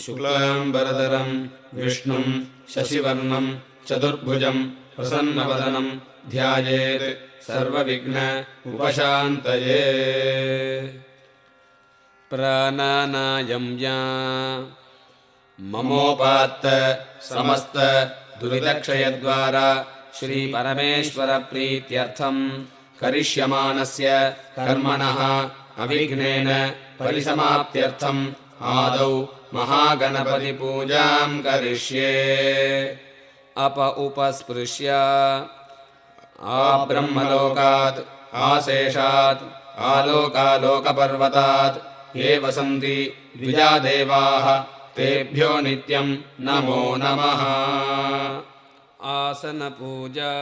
शुक्लाम्बरधरं विष्णुं शशिवर्णं चतुर्भुजं प्रसन्नवदनं ध्यायेत् सर्वविघ्न उपशान्तये। प्राणानायम्या ममोपात्त समस्त दुरितक्षयद्वारा श्री परमेश्वर प्रीत्यर्थं करिष्यमाणस्य कर्मणः अविघ्नेन परिसमाप्त्यर्थम् आदौ महागणपति पूजां करिष्ये। उपस्पृश्य ब्रह्मलोकात् आशेषात् आलोकालोकपर्वतात् ये वसन्ति द्विजादेवाः तेभ्यो नित्यं नमो नमः। आसनपूजा।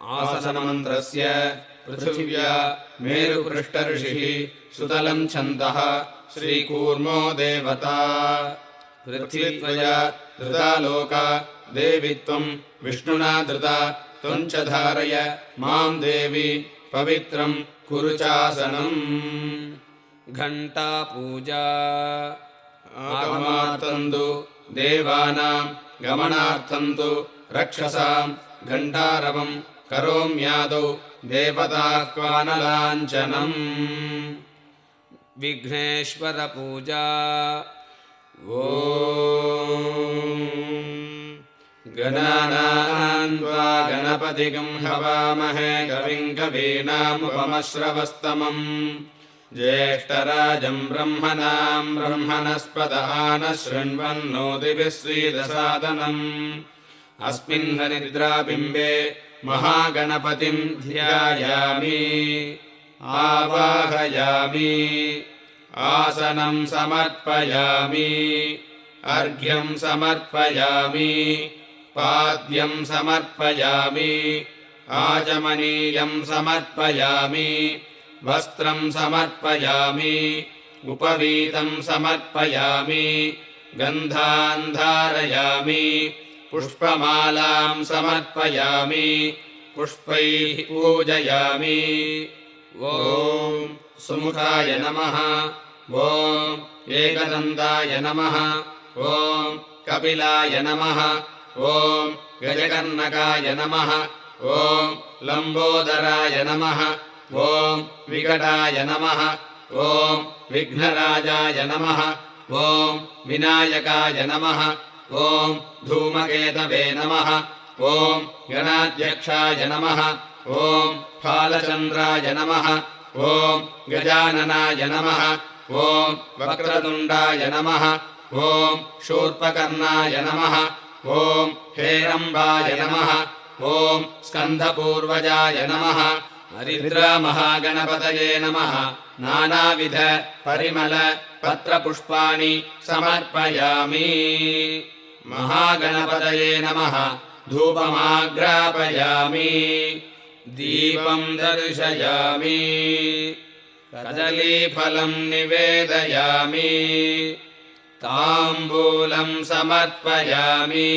आसनमन्त्रस्य पृथिव्या मेरुपृष्ठऋषिः सुतलं छन्दः श्रीकूर्मो देवता। पृथ्वीत्वया धृता लोका देवी त्वं विष्णुना धृता त्वं च धारय मां देवी पवित्रं कुरु चासनम्। घण्टापूजा। आगमार्थं तु देवानां गमनार्थं तु रक्षसां घण्टारवं करोम्यादौ देवताह्वानलाञ्छनम्। विघ्नेश्वर पूजा। गणानां त्वा गणपतिं हवामहे कविं कवीनामुपमश्रवस्तमम्। ज्येष्ठराजं ब्रह्मणां ब्रह्मणस्पत नः शृण्वन्नोतिभिः श्रीदसादनम्। अस्मिन् निद्राबिम्बे महागणपतिं ध्यायामि आवाहयामि। आसनं समर्पयामि अर्घ्यं समर्पयामि पाद्यं समर्पयामि आचमनीयं समर्पयामि वस्त्रं समर्पयामि उपवीतं समर्पयामि गन्धान् धारयामि पुष्पमालां समर्पयामि पुष्पैः पूजयामि। ॐ सुमुखाय नमः। ॐ एकदन्ताय नमः। ॐ कपिलाय नमः। ॐ गजकर्णकाय नमः। ॐ लम्बोदराय नमः। ॐ विकटाय नमः। ॐ विघ्नराजाय नमः। ॐ विनायकाय नमः। ॐ धूमकेतवे नमः। ॐ गणाध्यक्षाय नमः। ॐ फालचन्द्राय नमः। ॐ गजाननाय नमः। ॐ वक्रतुण्डाय नमः। ॐ शूर्पकर्णाय नमः। ॐ हेरम्बाय नमः। ॐ स्कन्धपूर्वजाय नमः। हरिद्रामहागणपतये नमः। नानाविध परिमल पत्रपुष्पाणि समर्पयामि। महागणपतये नमः। धूपमाग्रापयामि दीपं दर्शयामि कदलीफलं निवेदयामि ताम्बूलं समर्पयामि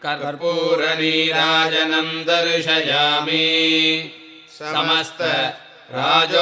कर्पूरनीराजनं दर्शयामि समस्त राजो